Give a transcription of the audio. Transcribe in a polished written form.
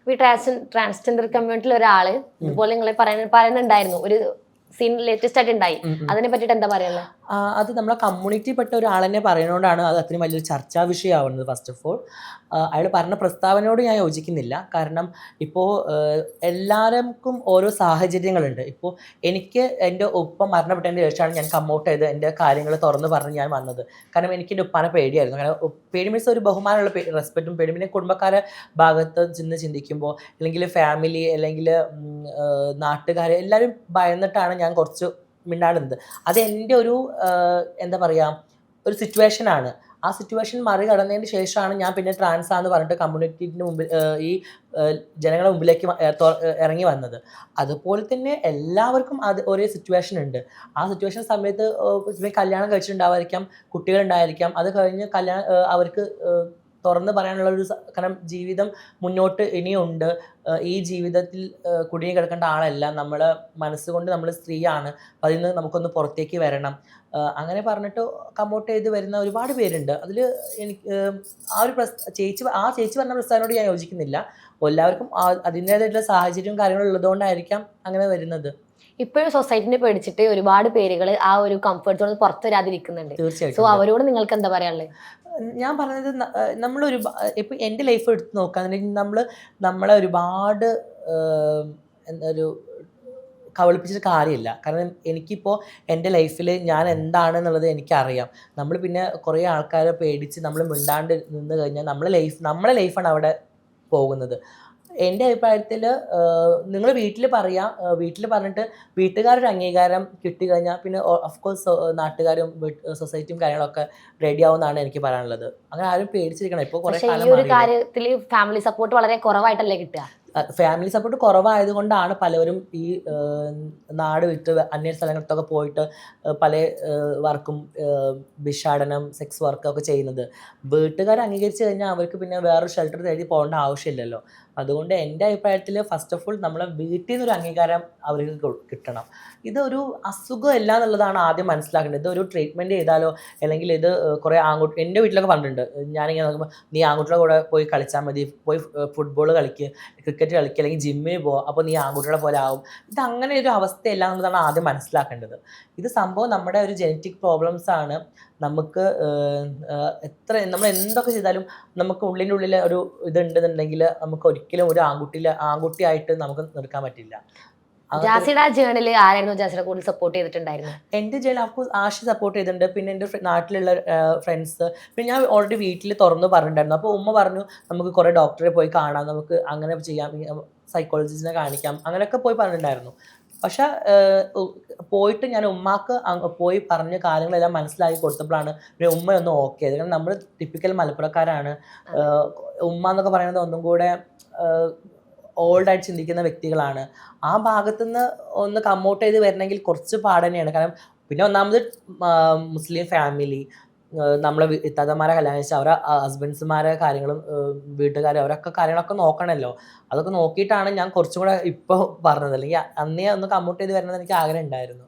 ഈ ട്രാൻസ്ജെൻഡർ കമ്മ്യൂണിറ്റിയിൽ ഒരാള് ഇതുപോലെ നിങ്ങളെ പറയുന്നുണ്ടായിരുന്നു, ഒരു സീൻ ലേറ്റസ്റ്റ് ആയിട്ട് ഉണ്ടായി. അതിനെ പറ്റിയിട്ട് എന്താ പറയാനുള്ളത്? അത് നമ്മളെ കമ്മ്യൂണിറ്റിയിൽപ്പെട്ട ഒരാളെന്നെ പറയുന്നതുകൊണ്ടാണ് അത് അത്രയും വലിയൊരു ചർച്ചാ വിഷയമാവുന്നത്. ഫസ്റ്റ് ഓഫ് ഓൾ അയാൾ പറഞ്ഞ പ്രസ്താവനയോട് ഞാൻ യോജിക്കുന്നില്ല. കാരണം ഇപ്പോൾ എല്ലാവർക്കും ഓരോ സാഹചര്യങ്ങളുണ്ട്. ഇപ്പോൾ എനിക്ക് എൻ്റെ ഉപ്പ മരണപ്പെട്ടതിന് ശേഷമാണ് ഞാൻ കമ്മൗട്ട് ചെയ്ത് എൻ്റെ കാര്യങ്ങൾ തുറന്ന് പറഞ്ഞ് ഞാൻ വന്നത്. കാരണം എനിക്ക് എൻ്റെ ഉപ്പാനെ പേടിയായിരുന്നു. കാരണം പേടി മീൻസ് ഒരു ബഹുമാനമുള്ള റെസ്പെക്റ്റും പേടി. പിന്നെ കുടുംബക്കാരെ ഭാഗത്ത് ചെന്ന് ചിന്തിക്കുമ്പോൾ അല്ലെങ്കിൽ ഫാമിലി അല്ലെങ്കിൽ നാട്ടുകാർ എല്ലാവരും ഭയന്നിട്ടാണ് ഞാൻ കുറച്ച് മിണ്ടാടുന്നത്. അത് എൻ്റെ ഒരു എന്താ പറയുക, ഒരു സിറ്റുവേഷനാണ്. ആ സിറ്റുവേഷൻ മറികടന്നതിന് ശേഷമാണ് ഞാൻ പിന്നെ ട്രാൻസാന്ന് പറഞ്ഞിട്ട് കമ്മ്യൂണിറ്റീൻ്റെ മുമ്പിൽ ഈ ജനങ്ങളുടെ മുമ്പിലേക്ക് ഇറങ്ങി വന്നത്. അതുപോലെ തന്നെ എല്ലാവർക്കും അത് ഒരേ സിറ്റുവേഷൻ ഉണ്ട്. ആ സിറ്റുവേഷൻ സമയത്ത് കല്യാണം കഴിച്ചിട്ടുണ്ടാവായിരിക്കാം, കുട്ടികളുണ്ടായിരിക്കാം. അത് കഴിഞ്ഞ് അവർക്ക് തുറന്ന് പറയാനുള്ള ഒരു കാരണം ജീവിതം മുന്നോട്ട് ഇനിയുണ്ട്. ഈ ജീവിതത്തിൽ കുടുങ്ങി കിടക്കേണ്ട ആളല്ല നമ്മൾ. മനസ്സുകൊണ്ട് നമ്മൾ സ്ത്രീയാണ്. അപ്പോൾ അതിൽ നിന്ന് നമുക്കൊന്ന് പുറത്തേക്ക് വരണം. അങ്ങനെ പറഞ്ഞിട്ട് കമ്മൗട്ട് ചെയ്ത് വരുന്ന ഒരുപാട് പേരുണ്ട്. അതിൽ എനിക്ക് ആ ഒരു ചേച്ചി പറഞ്ഞ പ്രസ്താവനയോട് ഞാൻ യോജിക്കുന്നില്ല. എല്ലാവർക്കും അതിൻ്റേതായിട്ടുള്ള സാഹചര്യവും കാര്യങ്ങളും ഉള്ളതുകൊണ്ടായിരിക്കാം അങ്ങനെ വരുന്നത്. ഇപ്പോഴും സൊസൈറ്റിനെ പേടിച്ചിട്ട് ഒരുപാട് പേരുകൾ ആ ഒരു കംഫർട്ട് സോണിൽ പുറത്തു വരാതിരിക്കുന്നുണ്ട്. സോ തീർച്ചയായിട്ടും. അവരോട് നിങ്ങൾക്ക് എന്താ പറയാനുള്ളത്? ഞാൻ പറഞ്ഞത് നമ്മളൊരു ഇപ്പം എൻ്റെ ലൈഫ് എടുത്ത് നോക്കുകയാണെന്നുണ്ടെങ്കിൽ നമ്മളെ ഒരുപാട് എന്താ ഒരു കബളിപ്പിച്ചിട്ട് കാര്യമില്ല. കാരണം എനിക്കിപ്പോൾ എൻ്റെ ലൈഫിൽ ഞാൻ എന്താണെന്നുള്ളത് എനിക്കറിയാം. നമ്മൾ പിന്നെ കുറേ ആൾക്കാരെ പേടിച്ച് നമ്മൾ മിണ്ടാണ്ട് നിന്ന് കഴിഞ്ഞാൽ നമ്മളെ ലൈഫാണ് അവിടെ പോകുന്നത്. എൻ്റെ അഭിപ്രായത്തിൽ നിങ്ങൾ വീട്ടിൽ വീട്ടിൽ പറഞ്ഞിട്ട് വീട്ടുകാരുടെ അംഗീകാരം കിട്ടിക്കഴിഞ്ഞാൽ പിന്നെ ഓഫ് കോഴ്സ് നാട്ടുകാരും സൊസൈറ്റിയും കാര്യങ്ങളൊക്കെ റെഡി ആവുമെന്നാണ് എനിക്ക് പറയാനുള്ളത്. അങ്ങനെ ആരും പേടിച്ചിരിക്കണം. ഇപ്പോൾ കുറേ പക്ഷേ ഈ കാലം ഒരു മാറിയില്ലേ. കാര്യത്തിൽ ഫാമിലി സപ്പോർട്ട് വളരെ കുറവായിട്ടല്ലേ കിട്ടുക? ഫാമിലി സപ്പോർട്ട് കുറവായതുകൊണ്ടാണ് പലവരും ഈ നാട് വിട്ട് അന്യ സ്ഥലങ്ങളിലൊക്കെ പോയിട്ട് പല വർക്കും ഭിക്ഷാടനം, സെക്സ് വർക്കൊക്കെ ചെയ്യുന്നത്. വീട്ടുകാർ അംഗീകരിച്ച് കഴിഞ്ഞാൽ അവർക്ക് പിന്നെ വേറൊരു ഷെൽട്ടർ തേടി പോകേണ്ട ആവശ്യമില്ലല്ലോ. അതുകൊണ്ട് എൻ്റെ അഭിപ്രായത്തിൽ ഫസ്റ്റ് ഓഫ് ഓൾ നമ്മളെ വീട്ടിൽ നിന്നൊരു അംഗീകാരം അവർക്ക് കിട്ടണം. ഇതൊരു അസുഖമല്ല എന്നുള്ളതാണ് ആദ്യം മനസ്സിലാക്കേണ്ടത്. ഇതൊരു ട്രീറ്റ്മെൻറ്റ് ചെയ്താലോ അല്ലെങ്കിൽ ഇത് കുറേ എൻ്റെ വീട്ടിലൊക്കെ പറഞ്ഞിട്ടുണ്ട്. ഞാനിങ്ങനെ നോക്കുമ്പോൾ നീ ആൺകുട്ടികളുടെ കൂടെ പോയി കളിച്ചാൽ മതി, പോയി ഫുട്ബോൾ കളിക്കുക, ക്രിക്കറ്റ് കളിക്കുക, അല്ലെങ്കിൽ ജിമ്മിന് പോകുക, അപ്പോൾ നീ ആൺകുട്ടികളെ പോലെ ആവും. ഇത് അങ്ങനെ ഒരു അവസ്ഥയല്ല എന്നുള്ളതാണ് ആദ്യം മനസ്സിലാക്കേണ്ടത്. ഇത് സംഭവം നമ്മുടെ ഒരു ജനറ്റിക് പ്രോബ്ലംസ് ആണ്. നമുക്ക് നമ്മൾ എന്തൊക്കെ ചെയ്താലും നമുക്ക് ഉള്ളിൻ്റെ ഒരു ഇതുണ്ടെന്നുണ്ടെങ്കിൽ നമുക്ക് ഒരിക്കലും ഒരു ആൺകുട്ടിയായിട്ട് നമുക്ക് നിൽക്കാൻ പറ്റില്ല. ജാസിയുടെ ആ ജേർണിൽ ആരായിരുന്നു ജാസിയുടെ കൂടുതൽ സപ്പോർട്ട് ചെയ്തിട്ടുണ്ടായിരുന്നത്? എൻ്റെ ജേണൽ ഓഫ്കോഴ്സ് ആഷി സപ്പോർട്ട് ചെയ്തിട്ടുണ്ട്. പിന്നെ എൻ്റെ നാട്ടിലുള്ള ഫ്രണ്ട്സ്, പിന്നെ ഞാൻ ഓൾറെഡി വീട്ടിൽ തുറന്ന് പറഞ്ഞിട്ടുണ്ടായിരുന്നു. അപ്പോൾ ഉമ്മ പറഞ്ഞു നമുക്ക് കുറേ ഡോക്ടറെ പോയി കാണാം, നമുക്ക് അങ്ങനെ ചെയ്യാം, സൈക്കോളജിസ്റ്റിനെ കാണിക്കാം, അങ്ങനെയൊക്കെ പോയി പറഞ്ഞിട്ടുണ്ടായിരുന്നു. പക്ഷേ പോയിട്ട് ഞാൻ ഉമ്മാക്ക് പോയി പറഞ്ഞ കാര്യങ്ങളെല്ലാം മനസ്സിലാക്കി കൊടുത്തപ്പോഴാണ് പിന്നെ ഉമ്മയൊന്ന് ഓക്കെ ആയത്. കാരണം നമ്മൾ ടിപ്പിക്കൽ മലപ്പുറക്കാരാണ്. ഉമ്മ എന്നൊക്കെ പറയുന്നത് ഒന്നും കൂടെ ഓൾഡായിട്ട് ചിന്തിക്കുന്ന വ്യക്തികളാണ്. ആ ഭാഗത്തുനിന്ന് ഒന്ന് കമ്മൗട്ട് ചെയ്ത് വരണമെങ്കിൽ കുറച്ച് പാട് തന്നെയാണ്. കാരണം പിന്നെ ഒന്നാമത് മുസ്ലിം ഫാമിലി, നമ്മളെ ഇത്താത്തമാരെ കല്യാണം കഴിച്ച അവരെ ഹസ്ബൻഡ്സുമാരെ കാര്യങ്ങളും വീട്ടുകാർ അവരൊക്കെ കാര്യങ്ങളൊക്കെ നോക്കണമല്ലോ. അതൊക്കെ നോക്കിയിട്ടാണ് ഞാൻ കുറച്ചും കൂടെ ഇപ്പോൾ പറഞ്ഞത്. അല്ലെങ്കിൽ അന്നേ ഒന്ന് കമ്മൗട്ട് ചെയ്ത് വരണമെന്ന് എനിക്ക് ആഗ്രഹം ഉണ്ടായിരുന്നു.